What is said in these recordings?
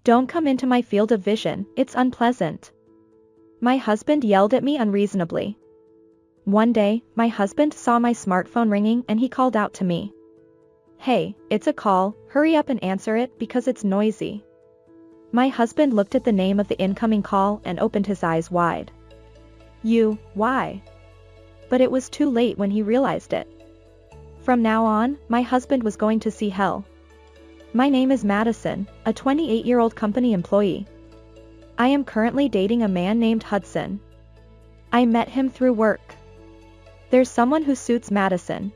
Don't come into my field of vision, it's unpleasant. My husband yelled at me unreasonably. One day, my husband saw my smartphone ringing and he called out to me. Hey, it's a call, hurry up and answer it because it's noisy. My husband looked at the name of the incoming call and opened his eyes wide. Why? But it was too late when he realized it. From now on, my husband was going to see hell. My name is Madison, a 28-year-old company employee. I am currently dating a man named Hudson. I met him through work. There's someone who suits Madison.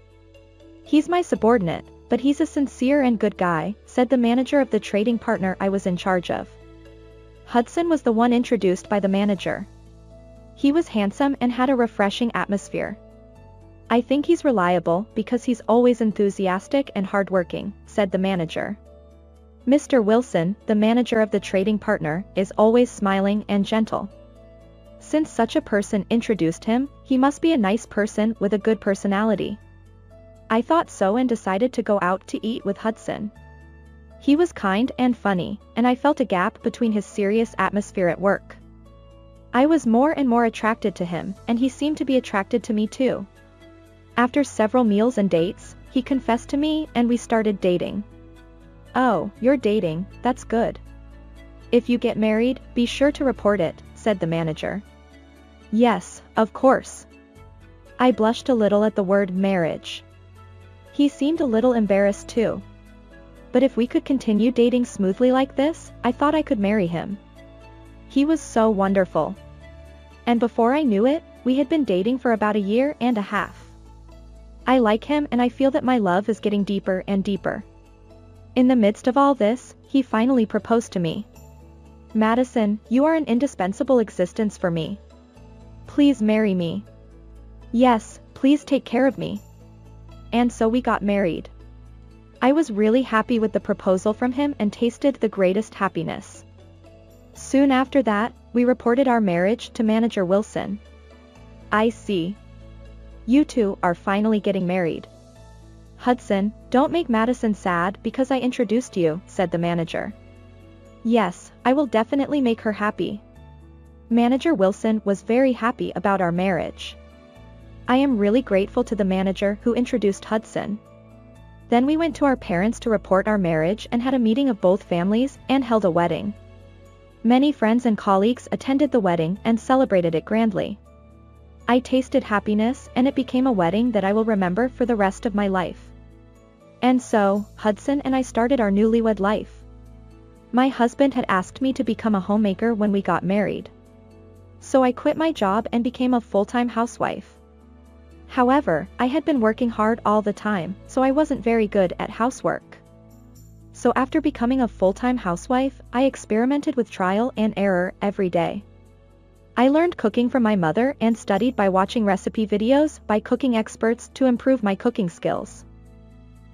He's my subordinate, but he's a sincere and good guy, said the manager of the trading partner I was in charge of. Hudson was the one introduced by the manager. He was handsome and had a refreshing atmosphere. I think he's reliable because he's always enthusiastic and hardworking, said the manager. Mr. Wilson, the manager of the trading partner, is always smiling and gentle. Since such a person introduced him, he must be a nice person with a good personality. I thought so and decided to go out to eat with Hudson. He was kind and funny, and I felt a gap between his serious atmosphere at work. I was more and more attracted to him, and he seemed to be attracted to me too. After several meals and dates, he confessed to me and we started dating. Oh, you're dating, that's good. If you get married, be sure to report it, said the manager. Yes, of course. I blushed a little at the word marriage. He seemed a little embarrassed too. But if we could continue dating smoothly like this, I thought I could marry him. He was so wonderful. And before I knew it, we had been dating for about a year and a half. I like him and I feel that my love is getting deeper and deeper. In the midst of all this, he finally proposed to me. Madison, you are an indispensable existence for me. Please marry me. Yes, please take care of me. And so we got married. I was really happy with the proposal from him and tasted the greatest happiness. Soon after that, we reported our marriage to Manager Wilson. I see. You two are finally getting married. Hudson, don't make Madison sad because I introduced you, said the manager. Yes, I will definitely make her happy. Manager Wilson was very happy about our marriage. I am really grateful to the manager who introduced Hudson. Then we went to our parents to report our marriage and had a meeting of both families and held a wedding. Many friends and colleagues attended the wedding and celebrated it grandly. I tasted happiness and it became a wedding that I will remember for the rest of my life. And so, Hudson and I started our newlywed life. My husband had asked me to become a homemaker when we got married. So I quit my job and became a full-time housewife. However, I had been working hard all the time, so I wasn't very good at housework. So after becoming a full-time housewife, I experimented with trial and error every day. I learned cooking from my mother and studied by watching recipe videos by cooking experts to improve my cooking skills.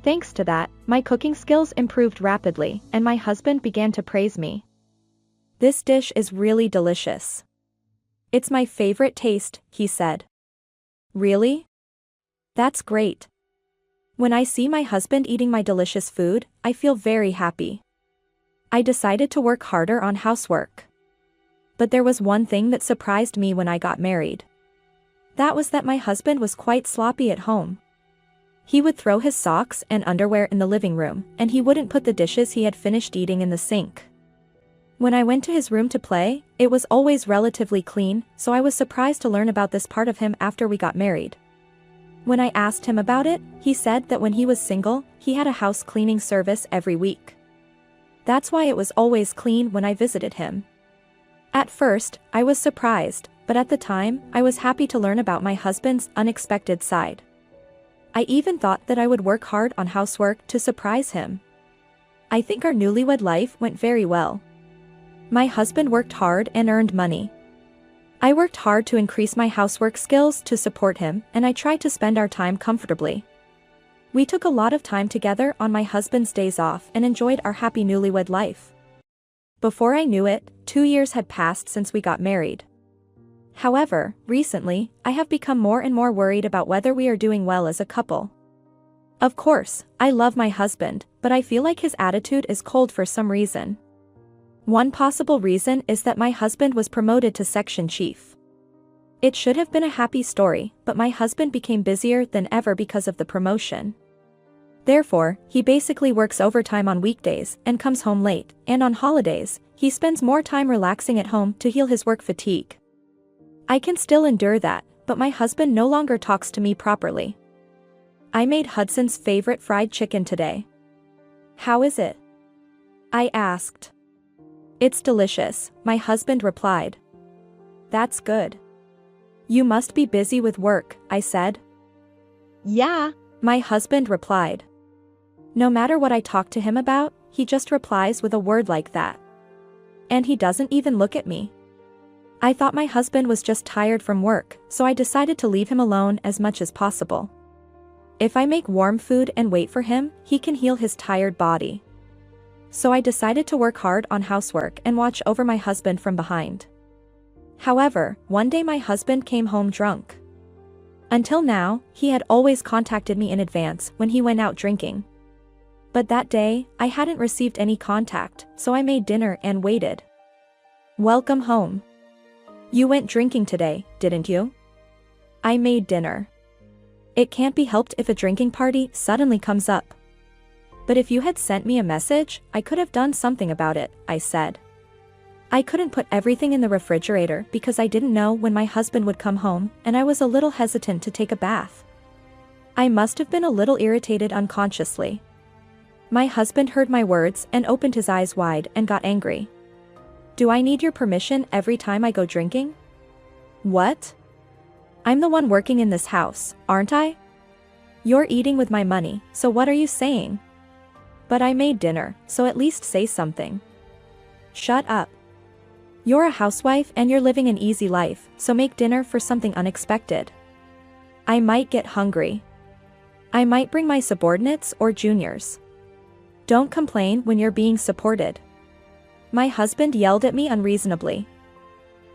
Thanks to that, my cooking skills improved rapidly, and my husband began to praise me. This dish is really delicious. It's my favorite taste, he said. Really? That's great. When I see my husband eating my delicious food, I feel very happy. I decided to work harder on housework. But there was one thing that surprised me when I got married. That was that my husband was quite sloppy at home. He would throw his socks and underwear in the living room, and he wouldn't put the dishes he had finished eating in the sink. When I went to his room to play, it was always relatively clean, so I was surprised to learn about this part of him after we got married. When I asked him about it, he said that when he was single, he had a house cleaning service every week. That's why it was always clean when I visited him. At first, I was surprised, but at the time, I was happy to learn about my husband's unexpected side. I even thought that I would work hard on housework to surprise him. I think our newlywed life went very well. My husband worked hard and earned money. I worked hard to increase my housework skills to support him, and I tried to spend our time comfortably. We took a lot of time together on my husband's days off and enjoyed our happy newlywed life. Before I knew it, 2 years had passed since we got married. However, recently, I have become more and more worried about whether we are doing well as a couple. Of course, I love my husband, but I feel like his attitude is cold for some reason. One possible reason is that my husband was promoted to section chief. It should have been a happy story, but my husband became busier than ever because of the promotion. Therefore, he basically works overtime on weekdays and comes home late, and on holidays, he spends more time relaxing at home to heal his work fatigue. I can still endure that, but my husband no longer talks to me properly. I made Hudson's favorite fried chicken today. How is it? I asked. It's delicious, my husband replied. That's good. You must be busy with work, I said. Yeah, my husband replied. No matter what I talk to him about, he just replies with a word like that. And he doesn't even look at me. I thought my husband was just tired from work, so I decided to leave him alone as much as possible. If I make warm food and wait for him, he can heal his tired body. So I decided to work hard on housework and watch over my husband from behind. However, one day my husband came home drunk. Until now, he had always contacted me in advance when he went out drinking. But that day, I hadn't received any contact, so I made dinner and waited. Welcome home. You went drinking today, didn't you? I made dinner. It can't be helped if a drinking party suddenly comes up. But if you had sent me a message, I could have done something about it, I said. I couldn't put everything in the refrigerator because I didn't know when my husband would come home, and I was a little hesitant to take a bath. I must have been a little irritated unconsciously. My husband heard my words and opened his eyes wide and got angry. Do I need your permission every time I go drinking? What? I'm the one working in this house, aren't I? You're eating with my money, so what are you saying? But I made dinner, so at least say something. Shut up. You're a housewife and you're living an easy life, so make dinner for something unexpected. I might get hungry. I might bring my subordinates or juniors. Don't complain when you're being supported. My husband yelled at me unreasonably.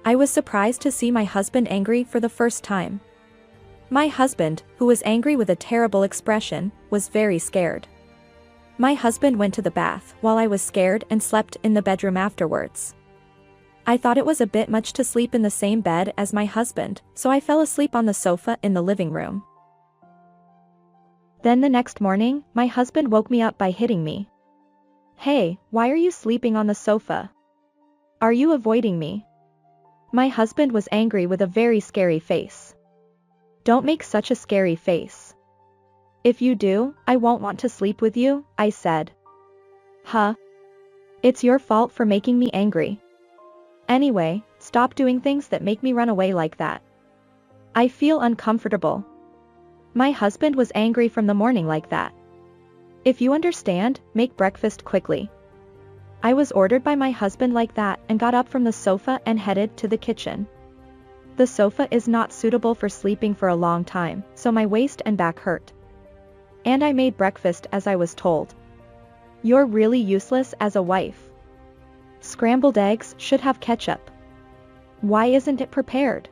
I was surprised to see my husband angry for the first time. My husband, who was angry with a terrible expression, was very scared. My husband went to the bath while I was scared and slept in the bedroom afterwards. I thought it was a bit much to sleep in the same bed as my husband, so I fell asleep on the sofa in the living room. Then the next morning, my husband woke me up by hitting me. Hey, why are you sleeping on the sofa? Are you avoiding me? My husband was angry with a very scary face. Don't make such a scary face. If you do, I won't want to sleep with you, I said. Huh? It's your fault for making me angry. Anyway, stop doing things that make me run away like that. I feel uncomfortable. My husband was angry from the morning like that. If you understand, make breakfast quickly. I was ordered by my husband like that and got up from the sofa and headed to the kitchen. The sofa is not suitable for sleeping for a long time, so my waist and back hurt. And I made breakfast as I was told. You're really useless as a wife. Scrambled eggs should have ketchup. Why isn't it prepared?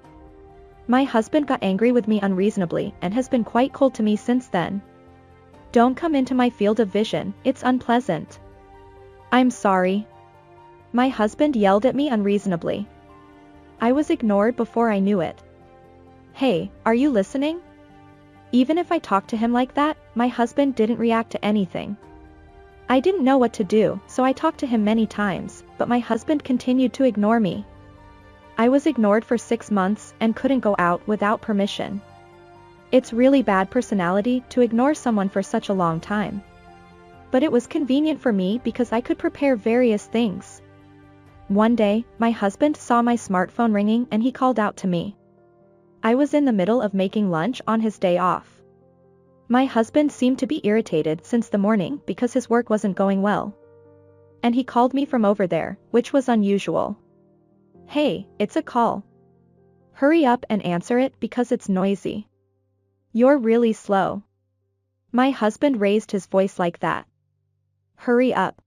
My husband got angry with me unreasonably and has been quite cold to me since then. Don't come into my field of vision, it's unpleasant. I'm sorry. My husband yelled at me unreasonably. I was ignored before I knew it. Hey, are you listening? Even if I talked to him like that, my husband didn't react to anything. I didn't know what to do, so I talked to him many times, but my husband continued to ignore me. I was ignored for 6 months and couldn't go out without permission. It's really bad personality to ignore someone for such a long time. But it was convenient for me because I could prepare various things. One day, my husband saw my smartphone ringing and he called out to me. I was in the middle of making lunch on his day off. My husband seemed to be irritated since the morning because his work wasn't going well. And he called me from over there, which was unusual. Hey, it's a call. Hurry up and answer it because it's noisy. You're really slow. My husband raised his voice like that. Hurry up.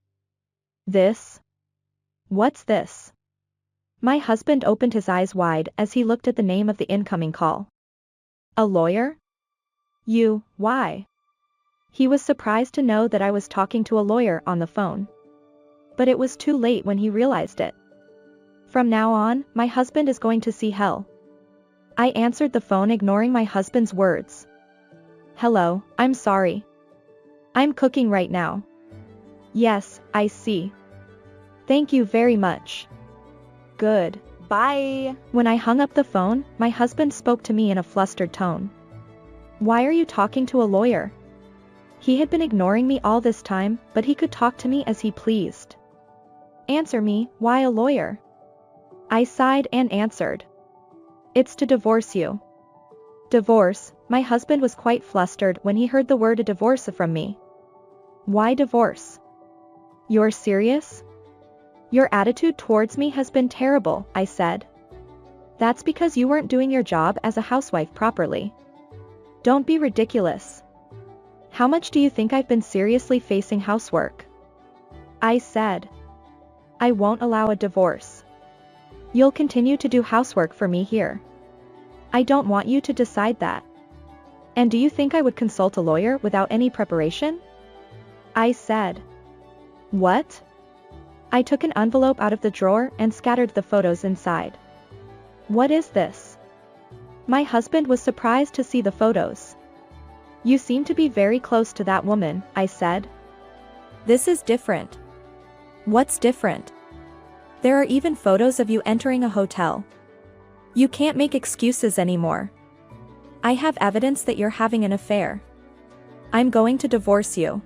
This? What's this? My husband opened his eyes wide as he looked at the name of the incoming call. A lawyer? Why? He was surprised to know that I was talking to a lawyer on the phone. But it was too late when he realized it. From now on, my husband is going to see hell. I answered the phone, ignoring my husband's words. Hello, I'm sorry. I'm cooking right now. Yes, I see. Thank you very much. Good. Bye. When I hung up the phone, my husband spoke to me in a flustered tone. Why are you talking to a lawyer? He had been ignoring me all this time, but he could talk to me as he pleased. Answer me, why a lawyer? I sighed and answered. It's to divorce you. Divorce? My husband was quite flustered when he heard the word a divorce from me. Why divorce? You're serious? Your attitude towards me has been terrible, I said. That's because you weren't doing your job as a housewife properly. Don't be ridiculous. How much do you think I've been seriously facing housework? I said. I won't allow a divorce. You'll continue to do housework for me here. I don't want you to decide that. And do you think I would consult a lawyer without any preparation? I said. What? I took an envelope out of the drawer and scattered the photos inside. What is this? My husband was surprised to see the photos. You seem to be very close to that woman, I said. This is different. What's different? There are even photos of you entering a hotel. You can't make excuses anymore. I have evidence that you're having an affair. I'm going to divorce you.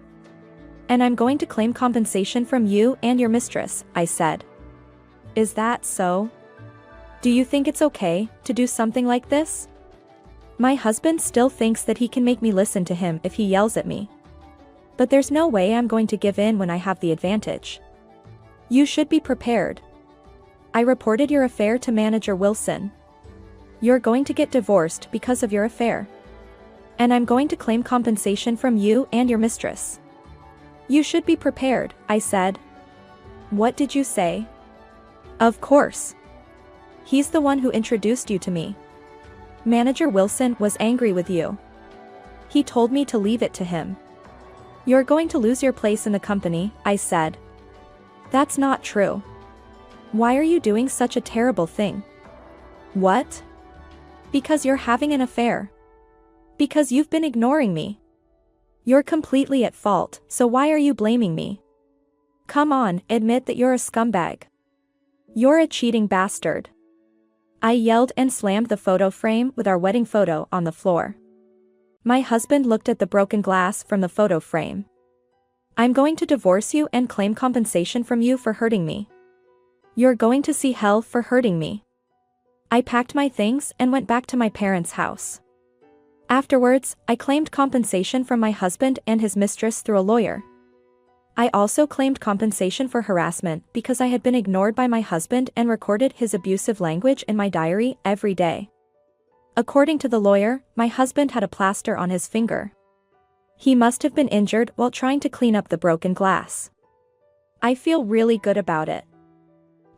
And I'm going to claim compensation from you and your mistress, I said. Is that so? Do you think it's okay to do something like this? My husband still thinks that he can make me listen to him if he yells at me. But there's no way I'm going to give in when I have the advantage. You should be prepared. I reported your affair to Manager Wilson. You're going to get divorced because of your affair. And I'm going to claim compensation from you and your mistress. You should be prepared, I said. What did you say? Of course. He's the one who introduced you to me. Manager Wilson was angry with you. He told me to leave it to him. You're going to lose your place in the company, I said. That's not true. Why are you doing such a terrible thing? What? Because you're having an affair. Because you've been ignoring me. You're completely at fault, so why are you blaming me? Come on, admit that you're a scumbag. You're a cheating bastard. I yelled and slammed the photo frame with our wedding photo on the floor. My husband looked at the broken glass from the photo frame. I'm going to divorce you and claim compensation from you for hurting me. You're going to see hell for hurting me. I packed my things and went back to my parents' house. Afterwards, I claimed compensation from my husband and his mistress through a lawyer. I also claimed compensation for harassment because I had been ignored by my husband and recorded his abusive language in my diary every day. According to the lawyer, my husband had a plaster on his finger. He must have been injured while trying to clean up the broken glass. I feel really good about it.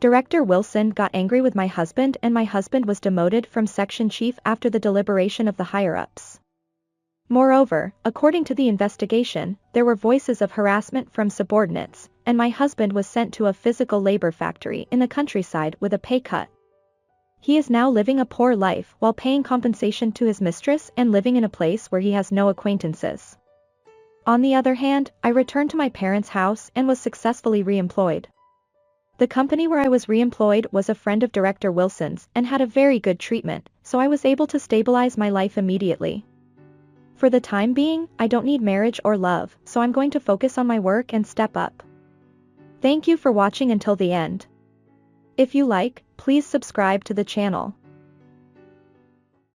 Director Wilson got angry with my husband and my husband was demoted from section chief after the deliberation of the higher-ups. Moreover, according to the investigation, there were voices of harassment from subordinates, and my husband was sent to a physical labor factory in the countryside with a pay cut. He is now living a poor life while paying compensation to his mistress and living in a place where he has no acquaintances. On the other hand, I returned to my parents' house and was successfully re-employed. The company where I was re-employed was a friend of Director Wilson's and had a very good treatment, so I was able to stabilize my life immediately. For the time being, I don't need marriage or love, so I'm going to focus on my work and step up. Thank you for watching until the end. If you like, please subscribe to the channel.